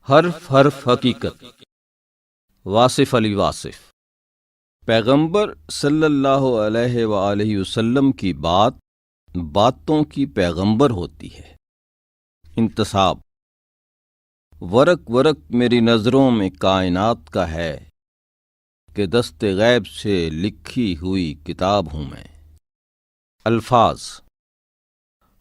حرف حرف حقیقت واصف علی واصف۔ پیغمبر صلی اللہ علیہ وآلہ وسلم کی باتوں کی پیغمبر ہوتی ہے۔ انتصاب: ورق ورق میری نظروں میں کائنات کا ہے کہ دست غیب سے لکھی ہوئی کتاب ہوں میں۔ الفاظ: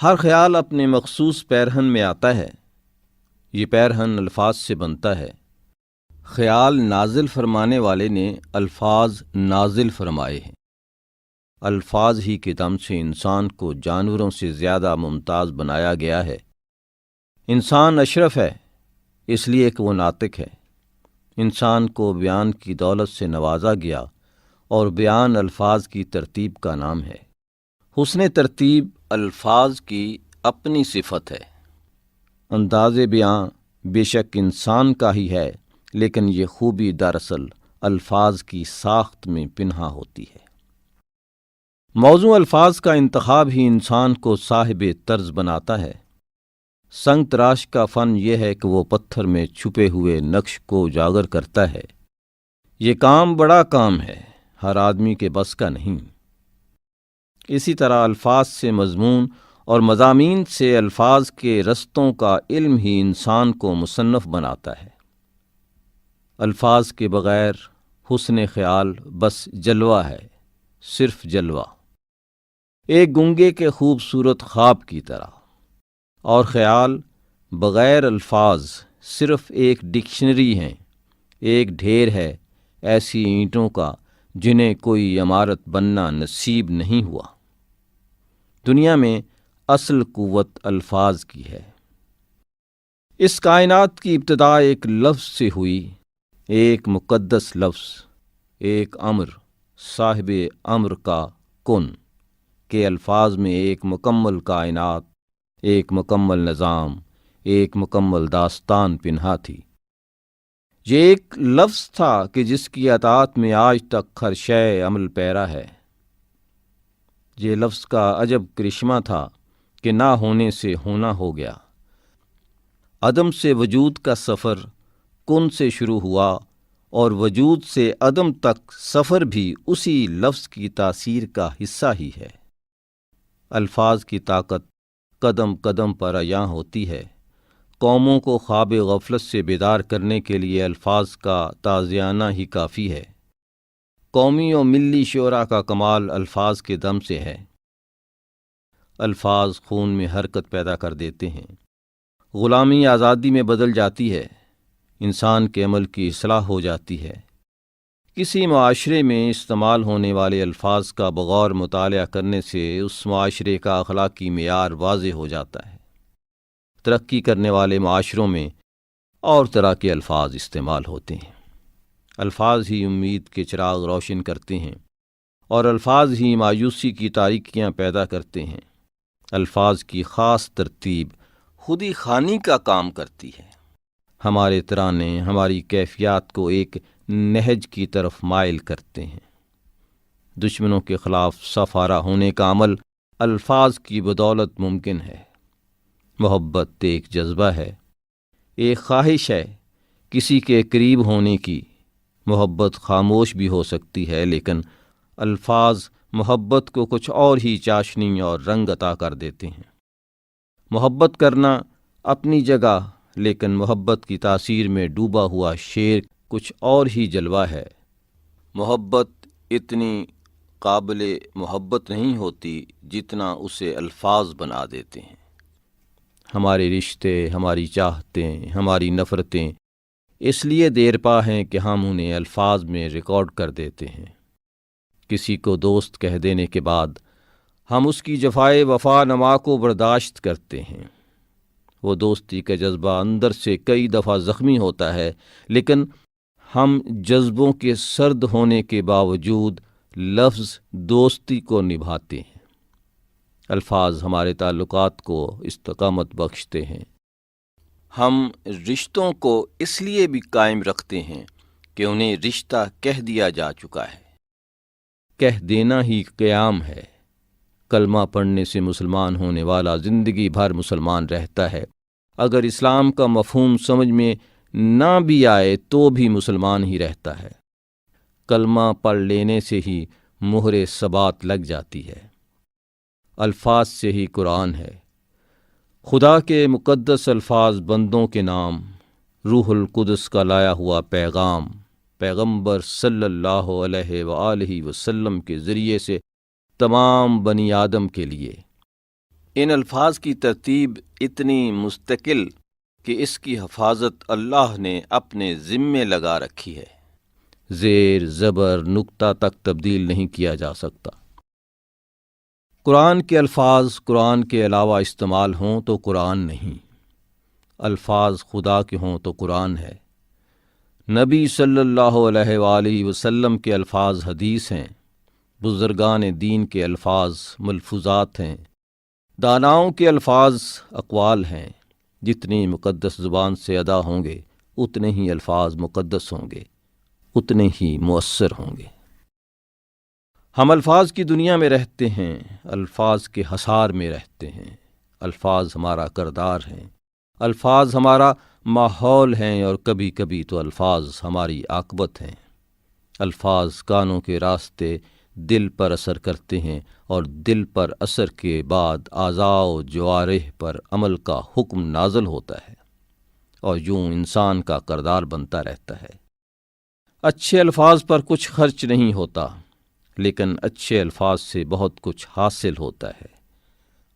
ہر خیال اپنے مخصوص پیرہن میں آتا ہے، یہ پیرہن الفاظ سے بنتا ہے۔ خیال نازل فرمانے والے نے الفاظ نازل فرمائے ہیں۔ الفاظ ہی کے دم سے انسان کو جانوروں سے زیادہ ممتاز بنایا گیا ہے۔ انسان اشرف ہے اس لیے کہ وہ ناطق ہے۔ انسان کو بیان کی دولت سے نوازا گیا اور بیان الفاظ کی ترتیب کا نام ہے۔ حسن ترتیب الفاظ کی اپنی صفت ہے۔ انداز بیاں بے شک انسان کا ہی ہے، لیکن یہ خوبی دراصل الفاظ کی ساخت میں پنہاں ہوتی ہے۔ موزوں الفاظ کا انتخاب ہی انسان کو صاحب طرز بناتا ہے۔ سنگ تراش کا فن یہ ہے کہ وہ پتھر میں چھپے ہوئے نقش کو اجاگر کرتا ہے۔ یہ کام بڑا کام ہے، ہر آدمی کے بس کا نہیں۔ اسی طرح الفاظ سے مضمون اور مضامین سے الفاظ کے رستوں کا علم ہی انسان کو مصنف بناتا ہے۔ الفاظ کے بغیر حسن خیال بس جلوہ ہے، صرف جلوہ، ایک گنگے کے خوبصورت خواب کی طرح۔ اور خیال بغیر الفاظ صرف ایک ڈکشنری ہیں، ایک ڈھیر ہے ایسی اینٹوں کا جنہیں کوئی عمارت بننا نصیب نہیں ہوا۔ دنیا میں اصل قوت الفاظ کی ہے۔ اس کائنات کی ابتدا ایک لفظ سے ہوئی، ایک مقدس لفظ، ایک امر، صاحب امر کا کن کے الفاظ میں ایک مکمل کائنات، ایک مکمل نظام، ایک مکمل داستان پنہا تھی۔ یہ ایک لفظ تھا کہ جس کی اطاعت میں آج تک ہر شے عمل پیرا ہے۔ یہ لفظ کا عجب کرشمہ تھا کہ نہ ہونے سے ہونا ہو گیا۔ عدم سے وجود کا سفر کن سے شروع ہوا اور وجود سے عدم تک سفر بھی اسی لفظ کی تاثیر کا حصہ ہی ہے۔ الفاظ کی طاقت قدم قدم پر عیاں ہوتی ہے۔ قوموں کو خواب غفلت سے بیدار کرنے کے لیے الفاظ کا تازیانہ ہی کافی ہے۔ قومی و ملی شعراء کا کمال الفاظ کے دم سے ہے۔ الفاظ خون میں حرکت پیدا کر دیتے ہیں، غلامی آزادی میں بدل جاتی ہے، انسان کے عمل کی اصلاح ہو جاتی ہے۔ کسی معاشرے میں استعمال ہونے والے الفاظ کا بغور مطالعہ کرنے سے اس معاشرے کا اخلاقی معیار واضح ہو جاتا ہے۔ ترقی کرنے والے معاشروں میں اور طرح کے الفاظ استعمال ہوتے ہیں۔ الفاظ ہی امید کے چراغ روشن کرتے ہیں اور الفاظ ہی مایوسی کی تاریکیاں پیدا کرتے ہیں۔ الفاظ کی خاص ترتیب خودی خانی کا کام کرتی ہے۔ ہمارے ترانے ہماری کیفیات کو ایک نہج کی طرف مائل کرتے ہیں۔ دشمنوں کے خلاف صف آرا ہونے کا عمل الفاظ کی بدولت ممکن ہے۔ محبت ایک جذبہ ہے، ایک خواہش ہے کسی کے قریب ہونے کی۔ محبت خاموش بھی ہو سکتی ہے، لیکن الفاظ محبت کو کچھ اور ہی چاشنی اور رنگ عطا کر دیتے ہیں۔ محبت کرنا اپنی جگہ، لیکن محبت کی تاثیر میں ڈوبا ہوا شعر کچھ اور ہی جلوہ ہے۔ محبت اتنی قابل محبت نہیں ہوتی جتنا اسے الفاظ بنا دیتے ہیں۔ ہمارے رشتے، ہماری چاہتیں، ہماری نفرتیں اس لیے دیر پا ہیں کہ ہم انہیں الفاظ میں ریکارڈ کر دیتے ہیں۔ کسی کو دوست کہہ دینے کے بعد ہم اس کی جفائے وفا نما کو برداشت کرتے ہیں۔ وہ دوستی کا جذبہ اندر سے کئی دفعہ زخمی ہوتا ہے، لیکن ہم جذبوں کے سرد ہونے کے باوجود لفظ دوستی کو نبھاتے ہیں۔ الفاظ ہمارے تعلقات کو استقامت بخشتے ہیں۔ ہم رشتوں کو اس لیے بھی قائم رکھتے ہیں کہ انہیں رشتہ کہہ دیا جا چکا ہے۔ کہہ دینا ہی قیام ہے۔ کلمہ پڑھنے سے مسلمان ہونے والا زندگی بھر مسلمان رہتا ہے۔ اگر اسلام کا مفہوم سمجھ میں نہ بھی آئے تو بھی مسلمان ہی رہتا ہے۔ کلمہ پڑھ لینے سے ہی مہر ثبات لگ جاتی ہے۔ الفاظ سے ہی قرآن ہے۔ خدا کے مقدس الفاظ بندوں کے نام، روح القدس کا لایا ہوا پیغام پیغمبر صلی اللہ علیہ وآلہ وسلم کے ذریعے سے تمام بنی آدم کے لیے۔ ان الفاظ کی ترتیب اتنی مستقل کہ اس کی حفاظت اللہ نے اپنے ذمے لگا رکھی ہے۔ زیر زبر نقطہ تک تبدیل نہیں کیا جا سکتا۔ قرآن کے الفاظ قرآن کے علاوہ استعمال ہوں تو قرآن نہیں، الفاظ خدا کے ہوں تو قرآن ہے۔ نبی صلی اللہ علیہ وآلہ وسلم کے الفاظ حدیث ہیں، بزرگان دین کے الفاظ ملفوظات ہیں، داناؤں کے الفاظ اقوال ہیں۔ جتنی مقدس زبان سے ادا ہوں گے اتنے ہی الفاظ مقدس ہوں گے، اتنے ہی مؤثر ہوں گے۔ ہم الفاظ کی دنیا میں رہتے ہیں، الفاظ کے حصار میں رہتے ہیں۔ الفاظ ہمارا کردار ہیں، الفاظ ہمارا ماحول ہیں، اور کبھی کبھی تو الفاظ ہماری عاقبت ہیں۔ الفاظ کانوں کے راستے دل پر اثر کرتے ہیں، اور دل پر اثر کے بعد اعضاء و جوارح پر عمل کا حکم نازل ہوتا ہے، اور یوں انسان کا کردار بنتا رہتا ہے۔ اچھے الفاظ پر کچھ خرچ نہیں ہوتا، لیکن اچھے الفاظ سے بہت کچھ حاصل ہوتا ہے۔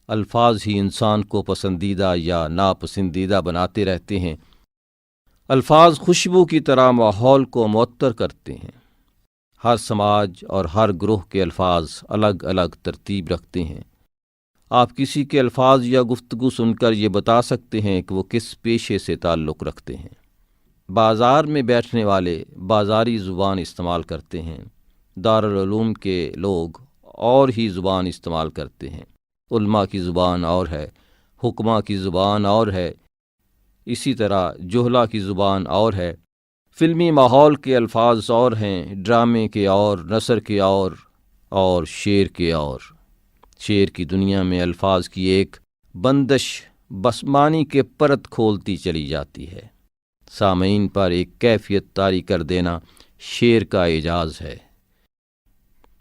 الفاظ ہی انسان کو پسندیدہ یا ناپسندیدہ بناتے رہتے ہیں۔ الفاظ خوشبو کی طرح ماحول کو معطر کرتے ہیں۔ ہر سماج اور ہر گروہ کے الفاظ الگ الگ ترتیب رکھتے ہیں۔ آپ کسی کے الفاظ یا گفتگو سن کر یہ بتا سکتے ہیں کہ وہ کس پیشے سے تعلق رکھتے ہیں۔ بازار میں بیٹھنے والے بازاری زبان استعمال کرتے ہیں، دارالعلوم کے لوگ اور ہی زبان استعمال کرتے ہیں۔ علماء کی زبان اور ہے، حکماء کی زبان اور ہے، اسی طرح جہلا کی زبان اور ہے۔ فلمی ماحول کے الفاظ اور ہیں، ڈرامے کے اور، نثر کے اور شعر کے اور۔ شعر کی دنیا میں الفاظ کی ایک بندش بس معنی کے پرت کھولتی چلی جاتی ہے۔ سامعین پر ایک کیفیت طاری کر دینا شعر کا اعجاز ہے۔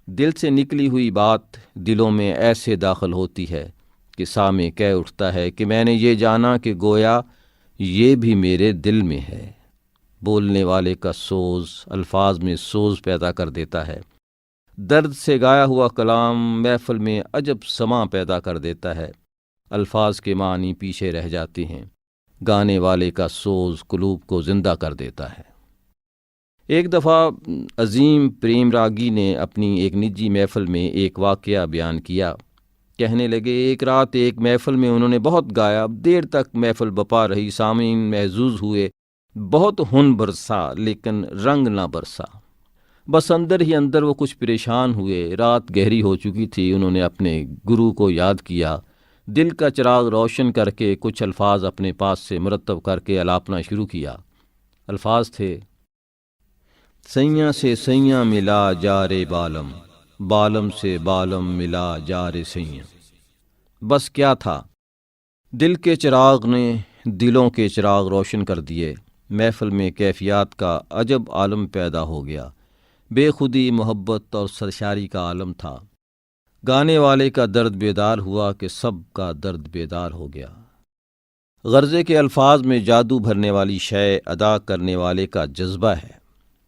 دل سے نکلی ہوئی بات دلوں میں ایسے داخل ہوتی ہے کہ سامع کہہ اٹھتا ہے کہ میں نے یہ جانا کہ گویا یہ بھی میرے دل میں ہے۔ بولنے والے کا سوز الفاظ میں سوز پیدا کر دیتا ہے۔ درد سے گایا ہوا کلام محفل میں عجب سماں پیدا کر دیتا ہے۔ الفاظ کے معنی پیچھے رہ جاتے ہیں۔ گانے والے کا سوز قلوب کو زندہ کر دیتا ہے۔ ایک دفعہ عظیم پریم راگی نے اپنی ایک نجی محفل میں ایک واقعہ بیان کیا۔ کہنے لگے، ایک رات ایک محفل میں انہوں نے بہت گایا، دیر تک محفل بپا رہی، سامعین محظوظ ہوئے، بہت ہن برسا لیکن رنگ نہ برسا۔ بس اندر ہی اندر وہ کچھ پریشان ہوئے۔ رات گہری ہو چکی تھی، انہوں نے اپنے گرو کو یاد کیا، دل کا چراغ روشن کر کے کچھ الفاظ اپنے پاس سے مرتب کر کے الاپنا شروع کیا۔ الفاظ تھے، سیاں سے سیاں ملا جارے بالم، بالم سے بالم ملا جارے سیاں۔ بس کیا تھا، دل کے چراغ نے دلوں کے چراغ روشن کر دیے۔ محفل میں کیفیات کا عجب عالم پیدا ہو گیا۔ بے خودی، محبت اور سرشاری کا عالم تھا۔ گانے والے کا درد بیدار ہوا کہ سب کا درد بیدار ہو گیا۔ غرضے کے الفاظ میں جادو بھرنے والی شے ادا کرنے والے کا جذبہ ہے۔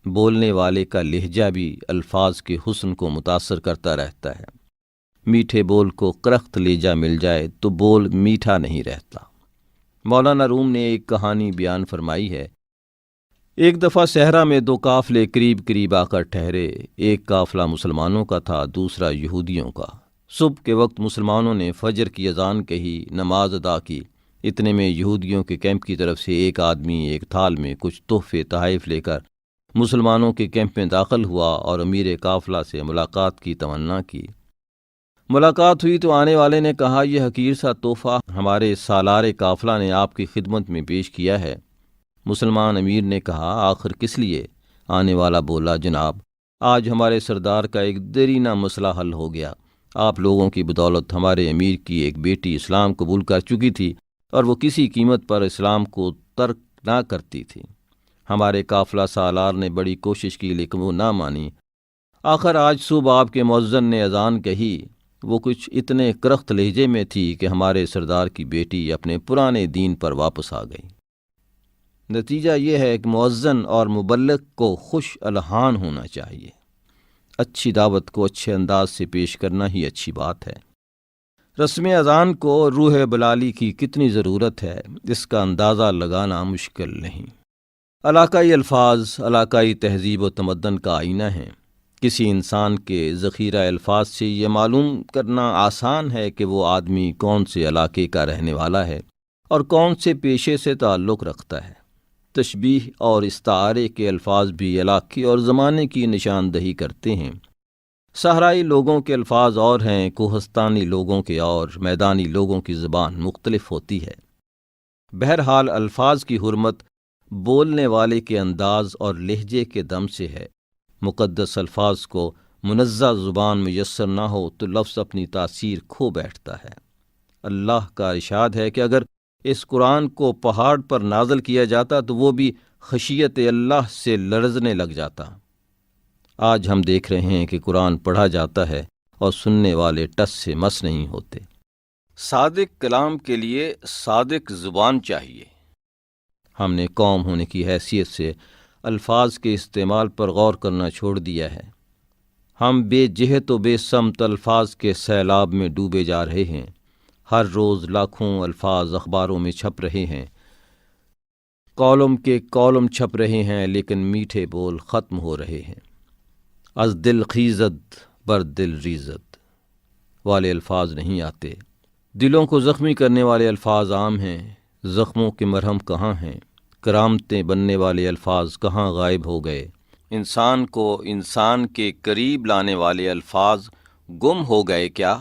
بولنے والے کا لہجہ بھی الفاظ کے حسن کو متاثر کرتا رہتا ہے۔ میٹھے بول کو کرخت لہجہ مل جائے تو بول میٹھا نہیں رہتا۔ مولانا روم نے ایک کہانی بیان فرمائی ہے۔ ایک دفعہ صحرا میں دو قافلے قریب قریب آ کر ٹھہرے۔ ایک قافلہ مسلمانوں کا تھا، دوسرا یہودیوں کا۔ صبح کے وقت مسلمانوں نے فجر کی اذان کہی، نماز ادا کی۔ اتنے میں یہودیوں کے کیمپ کی طرف سے ایک آدمی ایک تھال میں کچھ تحفے تحائف لے کر مسلمانوں کے کیمپ میں داخل ہوا اور امیر قافلہ سے ملاقات کی تمنا کی۔ ملاقات ہوئی تو آنے والے نے کہا، یہ حقیر سا تحفہ ہمارے سالار قافلہ نے آپ کی خدمت میں پیش کیا ہے۔ مسلمان امیر نے کہا، آخر کس لیے؟ آنے والا بولا، جناب آج ہمارے سردار کا ایک دیرینہ مسئلہ حل ہو گیا۔ آپ لوگوں کی بدولت ہمارے امیر کی ایک بیٹی اسلام قبول کر چکی تھی اور وہ کسی قیمت پر اسلام کو ترک نہ کرتی تھی۔ ہمارے قافلہ سالار نے بڑی کوشش کی لیکن وہ نہ مانی۔ آخر آج صبح آپ کے مؤذن نے اذان کہی، وہ کچھ اتنے کرخت لہجے میں تھی کہ ہمارے سردار کی بیٹی اپنے پرانے دین پر واپس آ گئی۔ نتیجہ یہ ہے کہ مؤذن اور مبلغ کو خوش الحان ہونا چاہیے۔ اچھی دعوت کو اچھے انداز سے پیش کرنا ہی اچھی بات ہے۔ رسم اذان کو روح بلالی کی کتنی ضرورت ہے، اس کا اندازہ لگانا مشکل نہیں۔ علاقائی الفاظ علاقائی تہذیب و تمدن کا آئینہ ہیں۔ کسی انسان کے ذخیرہ الفاظ سے یہ معلوم کرنا آسان ہے کہ وہ آدمی کون سے علاقے کا رہنے والا ہے اور کون سے پیشے سے تعلق رکھتا ہے۔ تشبیہ اور استعارے کے الفاظ بھی علاقے اور زمانے کی نشاندہی کرتے ہیں۔ صحرائی لوگوں کے الفاظ اور ہیں، کوہستانی لوگوں کے اور، میدانی لوگوں کی زبان مختلف ہوتی ہے۔ بہرحال الفاظ کی حرمت بولنے والے کے انداز اور لہجے کے دم سے ہے۔ مقدس الفاظ کو منزہ زبان میسر نہ ہو تو لفظ اپنی تاثیر کھو بیٹھتا ہے۔ اللہ کا ارشاد ہے کہ اگر اس قرآن کو پہاڑ پر نازل کیا جاتا تو وہ بھی خشیت اللہ سے لرزنے لگ جاتا۔ آج ہم دیکھ رہے ہیں کہ قرآن پڑھا جاتا ہے اور سننے والے ٹس سے مس نہیں ہوتے۔ صادق کلام کے لیے صادق زبان چاہیے۔ ہم نے قوم ہونے کی حیثیت سے الفاظ کے استعمال پر غور کرنا چھوڑ دیا ہے۔ ہم بے جہت و بے سمت الفاظ کے سیلاب میں ڈوبے جا رہے ہیں۔ ہر روز لاکھوں الفاظ اخباروں میں چھپ رہے ہیں، کالم کے کالم چھپ رہے ہیں، لیکن میٹھے بول ختم ہو رہے ہیں۔ از دل خیزد بر دل ریزد والے الفاظ نہیں آتے۔ دلوں کو زخمی کرنے والے الفاظ عام ہیں، زخموں کے مرہم کہاں ہیں؟ کرامتیں بننے والے الفاظ کہاں غائب ہو گئے؟ انسان کو انسان کے قریب لانے والے الفاظ گم ہو گئے کیا؟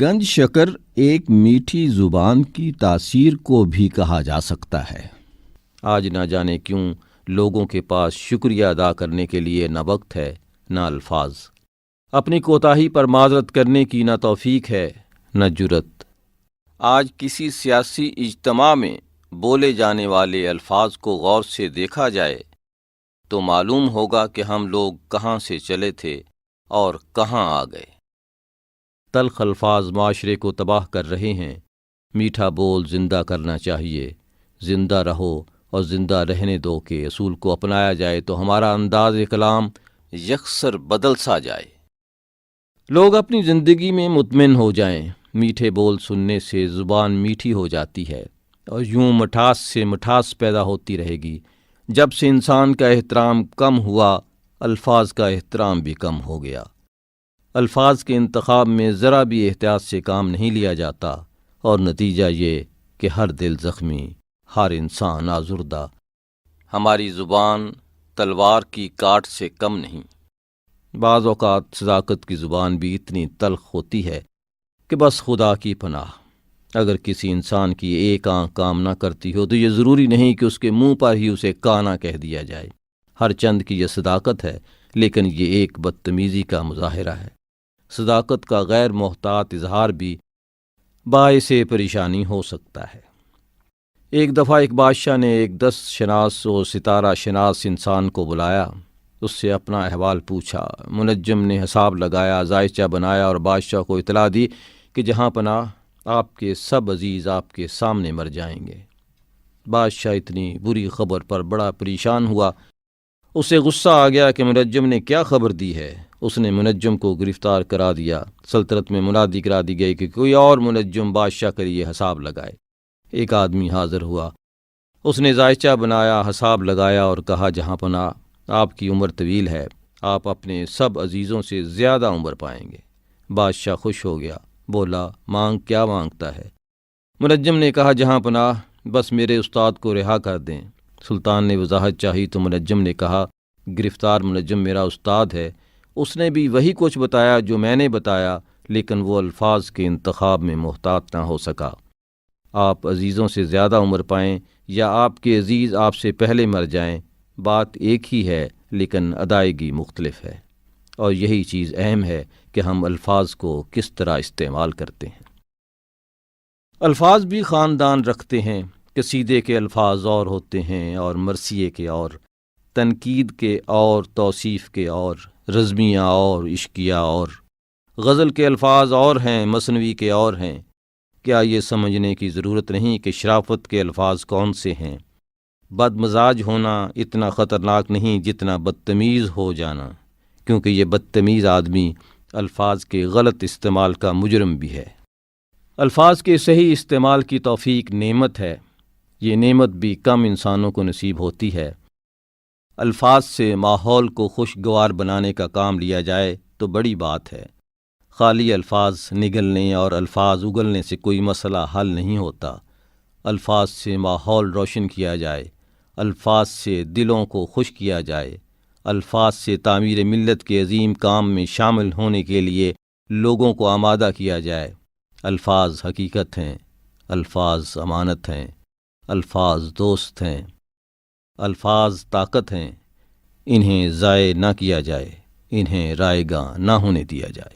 گنج شکر ایک میٹھی زبان کی تاثیر کو بھی کہا جا سکتا ہے۔ آج نہ جانے کیوں لوگوں کے پاس شکریہ ادا کرنے کے لیے نہ وقت ہے نہ الفاظ، اپنی کوتاہی پر معذرت کرنے کی نہ توفیق ہے نہ جرأت۔ آج کسی سیاسی اجتماع میں بولے جانے والے الفاظ کو غور سے دیکھا جائے تو معلوم ہوگا کہ ہم لوگ کہاں سے چلے تھے اور کہاں آ گئے۔ تلخ الفاظ معاشرے کو تباہ کر رہے ہیں۔ میٹھا بول زندہ کرنا چاہیے۔ زندہ رہو اور زندہ رہنے دو کے اصول کو اپنایا جائے تو ہمارا انداز کلام یکسر بدل سا جائے۔ لوگ اپنی زندگی میں مطمئن ہو جائیں۔ میٹھے بول سننے سے زبان میٹھی ہو جاتی ہے اور یوں مٹھاس سے مٹھاس پیدا ہوتی رہے گی۔ جب سے انسان کا احترام کم ہوا، الفاظ کا احترام بھی کم ہو گیا۔ الفاظ کے انتخاب میں ذرا بھی احتیاط سے کام نہیں لیا جاتا اور نتیجہ یہ کہ ہر دل زخمی، ہر انسان آزردہ۔ ہماری زبان تلوار کی کاٹ سے کم نہیں۔ بعض اوقات صداقت کی زبان بھی اتنی تلخ ہوتی ہے کہ بس خدا کی پناہ، اگر کسی انسان کی ایک آنکھ کام نہ کرتی ہو تو یہ ضروری نہیں کہ اس کے منہ پر ہی اسے کانا کہہ دیا جائے۔ ہر چند کی یہ صداقت ہے، لیکن یہ ایک بدتمیزی کا مظاہرہ ہے۔ صداقت کا غیر محتاط اظہار بھی باعث پریشانی ہو سکتا ہے۔ ایک دفعہ ایک بادشاہ نے ایک 10 شناس و ستارہ شناس انسان کو بلایا، اس سے اپنا احوال پوچھا۔ منجم نے حساب لگایا، ذائچہ بنایا اور بادشاہ کو اطلاع دی کہ جہاں پناہ آپ کے سب عزیز آپ کے سامنے مر جائیں گے۔ بادشاہ اتنی بری خبر پر بڑا پریشان ہوا۔ اسے غصہ آ گیا کہ منجم نے کیا خبر دی ہے۔ اس نے منجم کو گرفتار کرا دیا۔ سلطنت میں منادی کرا دی گئی کہ کوئی اور منجم بادشاہ کے لیے حساب لگائے۔ ایک آدمی حاضر ہوا، اس نے ذائچہ بنایا، حساب لگایا اور کہا جہاں پناہ آپ کی عمر طویل ہے، آپ اپنے سب عزیزوں سے زیادہ عمر پائیں گے۔ بادشاہ خوش ہو گیا، بولا مانگ کیا مانگتا ہے؟ منجم نے کہا جہاں پناہ بس میرے استاد کو رہا کر دیں۔ سلطان نے وضاحت چاہی تو منجم نے کہا گرفتار منجم میرا استاد ہے، اس نے بھی وہی کچھ بتایا جو میں نے بتایا، لیکن وہ الفاظ کے انتخاب میں محتاط نہ ہو سکا۔ آپ عزیزوں سے زیادہ عمر پائیں یا آپ کے عزیز آپ سے پہلے مر جائیں، بات ایک ہی ہے لیکن ادائیگی مختلف ہے، اور یہی چیز اہم ہے کہ ہم الفاظ کو کس طرح استعمال کرتے ہیں۔ الفاظ بھی خاندان رکھتے ہیں۔ قصیدے کے الفاظ اور ہوتے ہیں اور مرثیے کے اور، تنقید کے اور، توصیف کے اور، رزمیہ اور، عشقیہ اور، غزل کے الفاظ اور ہیں، مثنوی کے اور ہیں۔ کیا یہ سمجھنے کی ضرورت نہیں کہ شرافت کے الفاظ کون سے ہیں؟ بد مزاج ہونا اتنا خطرناک نہیں جتنا بدتمیز ہو جانا، کیونکہ یہ بدتمیز آدمی الفاظ کے غلط استعمال کا مجرم بھی ہے۔ الفاظ کے صحیح استعمال کی توفیق نعمت ہے، یہ نعمت بھی کم انسانوں کو نصیب ہوتی ہے۔ الفاظ سے ماحول کو خوشگوار بنانے کا کام لیا جائے تو بڑی بات ہے۔ خالی الفاظ نگلنے اور الفاظ اگلنے سے کوئی مسئلہ حل نہیں ہوتا۔ الفاظ سے ماحول روشن کیا جائے، الفاظ سے دلوں کو خوش کیا جائے، الفاظ سے تعمیر ملت کے عظیم کام میں شامل ہونے کے لیے لوگوں کو آمادہ کیا جائے۔ الفاظ حقیقت ہیں، الفاظ امانت ہیں، الفاظ دوست ہیں، الفاظ طاقت ہیں۔ انہیں ضائع نہ کیا جائے، انہیں رائگاں نہ ہونے دیا جائے۔